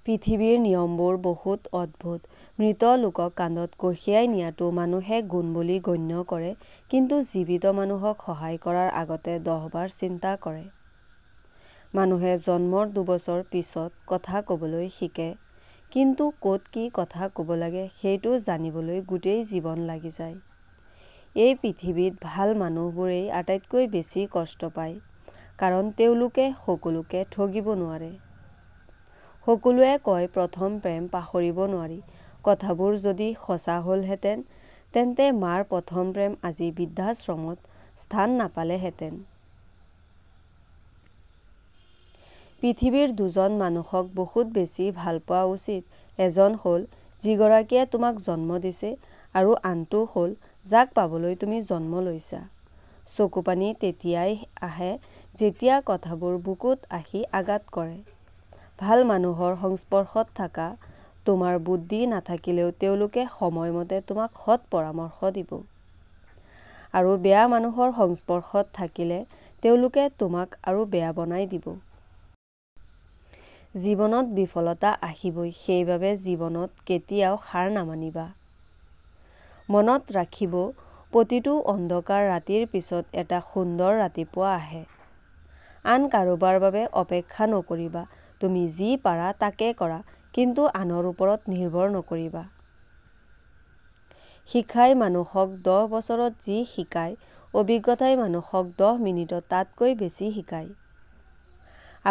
পৃথিৱীৰ নিয়মবোৰ বহুত অদ্ভুত। মৃত লোকক কান্ধত কঢ়িয়াই নিয়াটো মানুহে গুণ বুলি গণ্য কৰে, কিন্তু জীৱিত মানুহক সহায় কৰাৰ আগতে 10 বাৰ চিন্তা কৰে। মানুহে জন্মৰ 2 বছৰ পিছত কথা ক'বলৈ শিকে, কিন্তু ক'ত কি কথা ক'ব লাগে সেইটো জানিবলৈ গোটেই জীৱন লাগি যায়। এই পৃথিৱীত ভাল মানুহবোৰেই আটাইতকৈ বেছি কষ্ট পায়, কাৰণ তেওঁলোকে সকলোকে ঠগিব নোৱাৰে। সকলোৱে কয় প্ৰথম প্ৰেম পাহৰিব নোৱাৰি। কথাবোৰ যদি সঁচা হ'লহেঁতেন, তেন্তে মাৰ প্ৰথম প্ৰেম আজি বৃদ্ধাশ্ৰমত স্থান নাপালেহেঁতেন। পৃথিৱীৰ 2জন মানুহক বহুত বেছি ভাল পোৱা উচিত। এজন হ'ল যিগৰাকীয়ে তোমাক জন্ম দিছে, আৰু আনটো হ'ল যাক পাবলৈ তুমি জন্ম লৈছা। চকুপানী তেতিয়াই আহে যেতিয়া কথাবোৰ বুকুত আহি আঘাত কৰে। ভাল মানুহৰ সংস্পৰ্শত থাকা। তোমাৰ বুদ্ধি নাথাকিলেও তেওঁলোকে সময়মতে তোমাক সৎ পৰামৰ্শ দিব। আৰু বেয়া মানুহৰ সংস্পৰ্শত থাকিলে তেওঁলোকে তোমাক আৰু বেয়া বনাই দিব। জীৱনত বিফলতা আহিবই, সেইবাবে জীৱনত কেতিয়াও হাৰ নামানিবা। মনত ৰাখিব, প্ৰতিটো অন্ধকাৰ ৰাতিৰ পিছত এটা সুন্দৰ ৰাতিপুৱা আহে। আন কাৰোবাৰ বাবে অপেক্ষা নকৰিবা। তুমি যি পাৰা তাকে কৰা, কিন্তু আনৰ ওপৰত নিৰ্ভৰ নকৰিবা। শিক্ষাই মানুহক 10 বছৰত যি শিকায়, অভিজ্ঞতাই মানুহক 10 মিনিটত তাতকৈ বেছি শিকায়।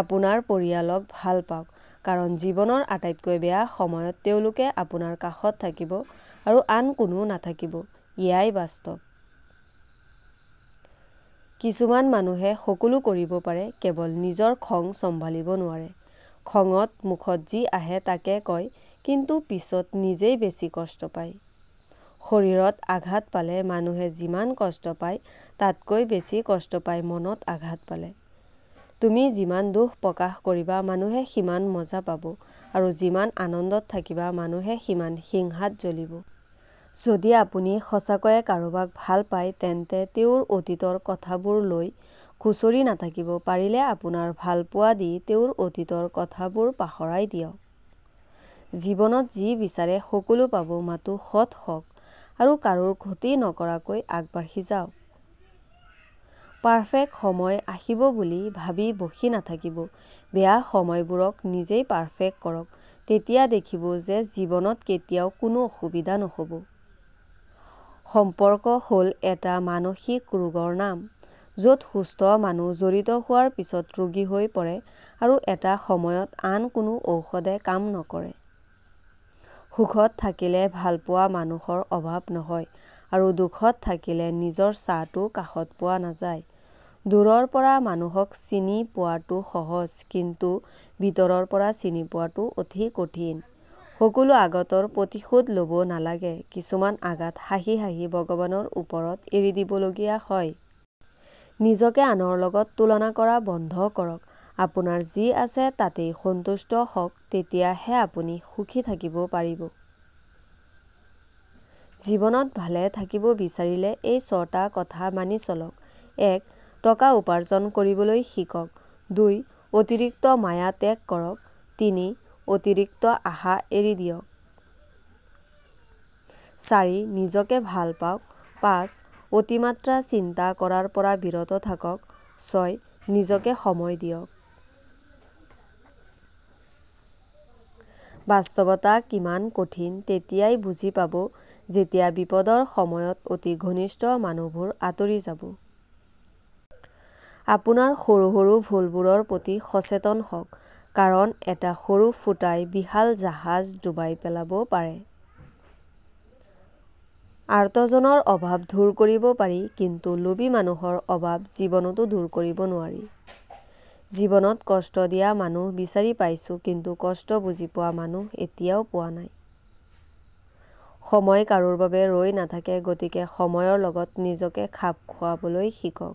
আপোনাৰ পৰিয়ালক ভাল পাওক, কাৰণ জীৱনৰ আটাইতকৈ বেয়া সময়ত তেওঁলোকে আপোনাৰ কাষত থাকিব আৰু আন কোনো নাথাকিব। এয়াই বাস্তৱ। কিছুমান মানুহে সকলো কৰিব পাৰে, কেৱল নিজৰ খং চম্ভালিব নোৱাৰে। খঙত মুখত যি আহে তাকে কয়, কিন্তু পিছত নিজেই বেছি কষ্ট পায়। শৰীৰত আঘাত পালে মানুহে যিমান কষ্ট পায়, তাতকৈ বেছি কষ্ট পায় মনত আঘাত পালে। তুমি যিমান দুখ প্ৰকাশ কৰিবা, মানুহে সিমান মজা পাব, আৰু যিমান আনন্দত থাকিবা, মানুহে সিমান হিংসাত জ্বলিব। যদি আপুনি সঁচাকৈয়ে কাৰোবাক ভাল পায়, তেন্তে তেওঁৰ অতীতৰ কথাবোৰ লৈ খুচৰি নাথাকিব। পাৰিলে আপোনাৰ ভালপোৱা দি তেওঁৰ অতীতৰ কথাবোৰ পাহৰাই দিয়ক। জীৱনত যি বিচাৰে সকলো পাব, মাথো সৎ হওক আৰু কাৰোৰ ক্ষতি নকৰাকৈ আগবাঢ়ি যাওক। পাৰফেক্ট সময় আহিব বুলি ভাবি বহি নাথাকিব। বেয়া সময়বোৰক নিজেই পাৰফেক্ট কৰক। তেতিয়া দেখিব যে জীৱনত কেতিয়াও কোনো অসুবিধা নহ'ব। সম্পৰ্ক হ'ল এটা মানসিক ৰোগৰ নাম, য'ত সুস্থ মানুহ জড়িত হোৱাৰ পিছত ৰোগী হৈ পৰে, আৰু এটা সময়ত আন কোনো ঔষধে কাম নকৰে। সুখত থাকিলে ভালপোৱা মানুহৰ অভাৱ নহয়, আৰু দুখত থাকিলে নিজৰ ছাঁটো কাষত পোৱা নাযায়। দূৰৰ পৰা মানুহক চিনি পোৱাটো সহজ, কিন্তু ভিতৰৰ পৰা চিনি পোৱাটো অতি কঠিন। সকলো আঘাতৰ প্ৰতিশোধ ল'ব নালাগে। কিছুমান আঘাত হাঁহি হাঁহি ভগৱানৰ ওপৰত এৰি দিবলগীয়া হয়। নিজকে আনৰ লগত তুলনা কৰা বন্ধ কৰক। আপোনাৰ যি আছে তাতেই সন্তুষ্ট হওক, তেতিয়াহে আপুনি সুখী থাকিব পাৰিব। জীৱনত ভালে থাকিব বিচাৰিলে এই 6টা কথা মানি চলক। 1. টকা উপাৰ্জন কৰিবলৈ শিকক। 2. অতিৰিক্ত মায়া ত্যাগ কৰক। 3. অতিৰিক্ত আশা এৰি দিয়ক। 4. নিজকে ভাল পাওক। 5. অতিমাত্ৰা চিন্তা কৰাৰ পৰা বিৰত থাকক। 6. নিজকে সময় দিয়ক। বাস্তৱতা কিমান কঠিন তেতিয়াই বুজি পাব, যেতিয়া বিপদৰ সময়ত অতি ঘনিষ্ঠ মানুহবোৰ আঁতৰি যাব। আপোনাৰ সৰু সৰু ভুলবোৰৰ প্ৰতি সচেতন হওক, কাৰণ এটা সৰু ফুটাই বিশাল জাহাজ ডুবাই পেলাব পাৰে। আৰ্তজনৰ অভাৱ দূৰ কৰিব পাৰি, কিন্তু লোভী মানুহৰ অভাৱ জীৱনতো দূৰ কৰিব নোৱাৰি। জীৱনত কষ্ট দিয়া মানুহ বিচাৰি পাইছো, কিন্তু কষ্ট বুজি পোৱা মানুহ এতিয়াও পোৱা নাই। সময় কাৰোৰ বাবে ৰৈ নাথাকে, গতিকে সময়ৰ লগত নিজকে খাপ খুৱাবলৈ শিকক।